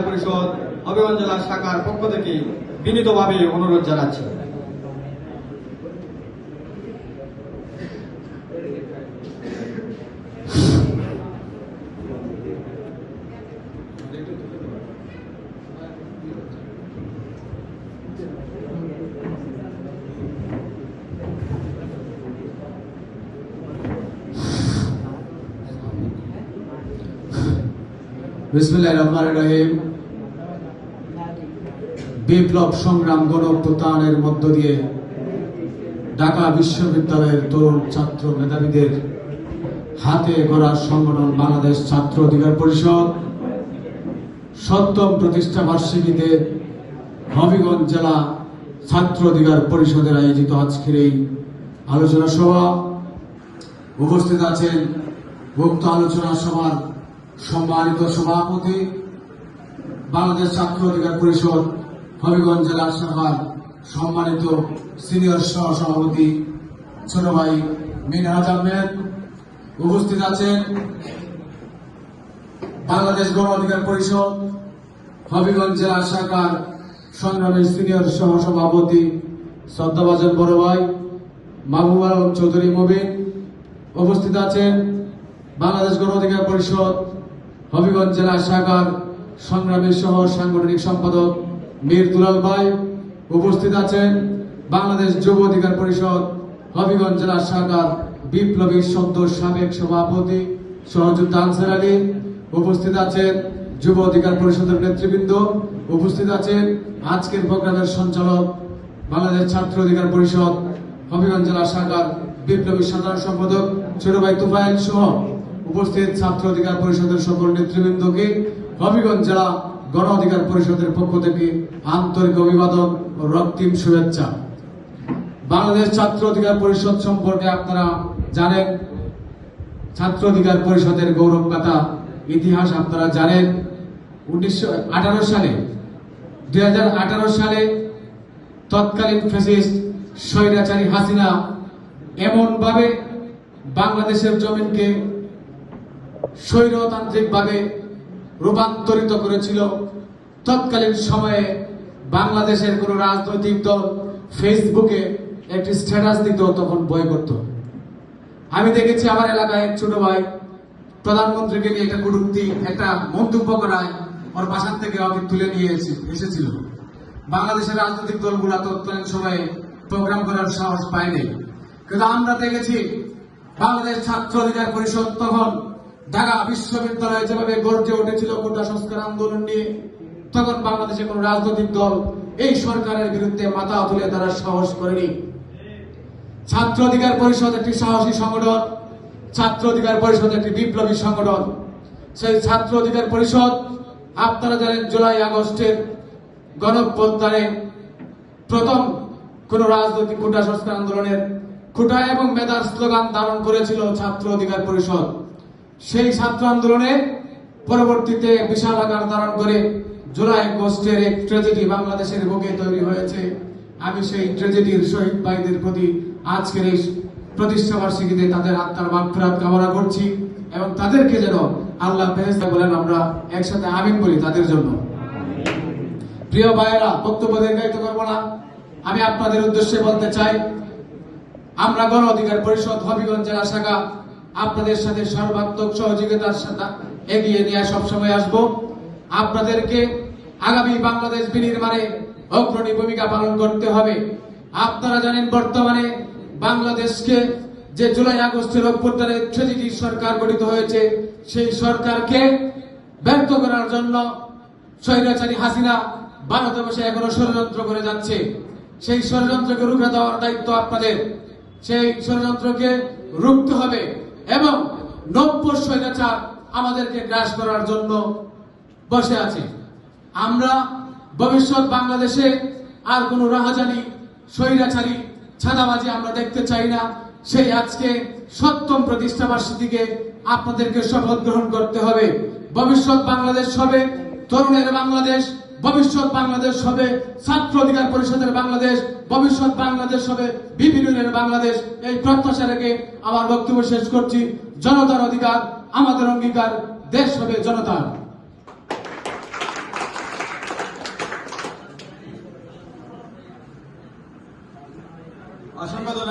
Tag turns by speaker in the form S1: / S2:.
S1: পরিষদ হবিগঞ্জ জেলা শাখার পক্ষ থেকে বিনীতভাবে অনুরোধ জানাচ্ছি।
S2: বিসমিল্লাহির রহমানির রহিম। বিপ্লব সংগ্রাম গণঅভ্যুত্থানের মধ্য দিয়ে ঢাকা বিশ্ববিদ্যালয়ের তরুণ ছাত্র মেধাবীদের হাতে গড়া সংগঠন বাংলাদেশ ছাত্র অধিকার পরিষদ ৭ম প্রতিষ্ঠা বার্ষিকীতে হবিগঞ্জ জেলা ছাত্র অধিকার পরিষদের আয়োজিত আজকের এই আলোচনা সভা উপস্থিত আছেন উক্ত আলোচনা সভার সম্মানিত সভাপতি, বাংলাদেশ ছাত্র অধিকার পরিষদ হবিগঞ্জ জেলা শাখার সম্মানিত সিনিয়র সহ সভাপতি ছোট ভাই মিনহাজ আহমেদ। উপস্থিত আছেন বাংলাদেশ গণ অধিকার পরিষদ হবিগঞ্জ জেলা শাখার সংগ্রামী সিনিয়র সহ সভাপতি শ্রদ্ধাভাজন বড় ভাই মাহবুব আলম চৌধুরী মুবিন। উপস্থিত আছেন বাংলাদেশ গণ অধিকার পরিষদ হবিগঞ্জ জেলা শাখার সংগ্রামী সহ সাংগঠনিক সম্পাদক মীর দুলাল ভাই। উপস্থিত আছেন বাংলাদেশ যুব অধিকার পরিষদ হবিগঞ্জ জেলা শাখার বিপ্লবী সদ্য সাবেক সভাপতি সহযোদ্ধা আনসার আলী। উপস্থিত আছেন যুব অধিকার পরিষদের নেতৃবৃন্দ। উপস্থিত আছেন আজকের প্রোগ্রামের সঞ্চালক বাংলাদেশ ছাত্র অধিকার পরিষদ হবিগঞ্জ জেলা শাখার বিপ্লবী সাধারণ সম্পাদক ছোট ভাই তুফাইল সহ উপস্থিত ছাত্র অধিকার পরিষদের সকল নেতৃবৃন্দকে হবিগঞ্জ জেলা গণ অধিকার পরিষদের পক্ষ থেকে আন্তরিক অভিবাদন ও রক্তিম শুভেচ্ছা। বাংলাদেশ ছাত্র অধিকার পরিষদ সম্পর্কে আপনারা জানেন, ছাত্র অধিকার পরিষদের গৌরবগাথা ইতিহাস আপনারা জানেন। 2018 সালে তৎকালীন ফ্যাসিস্ট স্বৈরাচারী হাসিনা এমন ভাবে বাংলাদেশের জমিনকে স্বৈরতান্ত্রিক ভাবে রূপান্তরিত করেছিল, তৎকালীন সময়ে বাংলাদেশের কোন রাজনৈতিক দল ফেসবুকে একটি স্ট্যাটাস দিত তখন ভয় করত। আমি দেখেছি আমার এলাকায় এক ছোট ভাই প্রধানমন্ত্রীকে নিয়ে একটা কটূক্তি একটা মন্তব্য করায় ওর বাসার থেকে ওকে তুলে নিয়ে এসেছিল। বাংলাদেশের রাজনৈতিক দলগুলো তৎকালীন সময়ে প্রোগ্রাম করার সাহস পায়নি, কিন্তু আমরা দেখেছি বাংলাদেশ ছাত্র অধিকার পরিষদ তখন ঢাকা বিশ্ববিদ্যালয়ে যেভাবে গর্জে উঠেছিল কোটা সংস্কার আন্দোলন নিয়ে, তখন বাংলাদেশে কোন রাজনৈতিক দল এই সরকারের বিরুদ্ধে মাথা তুলে তারা সাহস করেনি। ছাত্র অধিকার পরিষদ একটি সাহসী সংগঠন, ছাত্র অধিকার পরিষদ একটি বিপ্লবী সংগঠন। সেই ছাত্র অধিকার পরিষদ আপনারা জানেন জুলাই আগস্টের গণঅভ্যুত্থানে প্রথম কোন রাজনৈতিক কোটা সংস্কার আন্দোলনের কোটা এবং মেধার স্লোগান ধারণ করেছিল ছাত্র অধিকার পরিষদ। সেই ছাত্র আন্দোলনে পরবর্তীতে বিশাল আকার ধারণ করে জুলাই আগস্টের এক ট্র্যাজেডি বাংলাদেশের বুকে তৈরি হয়েছে। আমি সেই ট্র্যাজেডির শহীদ ভাইদের প্রতি আজকের এই প্রতিষ্ঠা বার্ষিকীতে তাদের আত্মার মাগফিরাত কামনা করছি এবং তাদেরকে যেন আল্লাহ ফেরেশতা বলেন আমরা একসাথে আমিন বলি তাদের জন্য। প্রিয় ভাইয়েরা, বক্তব্য দীর্ঘায়িত করব না, আমি আপনাদের উদ্দেশ্যে বলতে চাই আমরা গণ অধিকার পরিষদ হবিগঞ্জ জেলা শাখা আপনাদের সাথে সর্বাত্মক সহযোগিতার সাথে এগিয়ে নিয়ে সবসময় আসব। আপনাদেরকে আগামী বাংলাদেশ বিনির্মাণে অগ্রণী ভূমিকা পালন করতে হবে। আপনারা জানেন বর্তমানে বাংলাদেশকে যে জুলাই আগস্টের অভ্যুত্থানে ট্র্যাজেডি সরকার গঠিত হয়েছে, সেই সরকারকে ব্যর্থ করার জন্য স্বৈরাচারী হাসিনা ভারতে বসে এখনো ষড়যন্ত্র করে যাচ্ছে। সেই ষড়যন্ত্রকে রুখে দেওয়ার দায়িত্ব আপনাদের। সেই ষড়যন্ত্রকে রুখতে হবে এবং নব্য স্বৈরাচার আমাদেরকে গ্রাস করার জন্য বসে আছে। আমরা ভবিষ্যৎ বাংলাদেশে আর কোন রাহাজানি স্বৈরাচারী ছাদাবাজি আমরা দেখতে চাই না। সেই আজকে ৭ম প্রতিষ্ঠা বার্ষিকীতে আপনাদেরকে শপথ গ্রহণ করতে হবে। ভবিষ্যৎ বাংলাদেশ হবে তরুণের বাংলাদেশ, ভবিষ্যৎ বাংলাদেশ হবে ছাত্র অধিকার পরিষদের বাংলাদেশ, ভবিষ্যৎ বাংলাদেশ হবে বিপিনের বাংলাদেশ। এই প্রত্যাশা রেখে আমার বক্তব্য শেষ করছি। জনতার অধিকার আমাদের অঙ্গীকার, দেশ হবে জনতার।
S1: অসংখ্য ধন্যবাদ।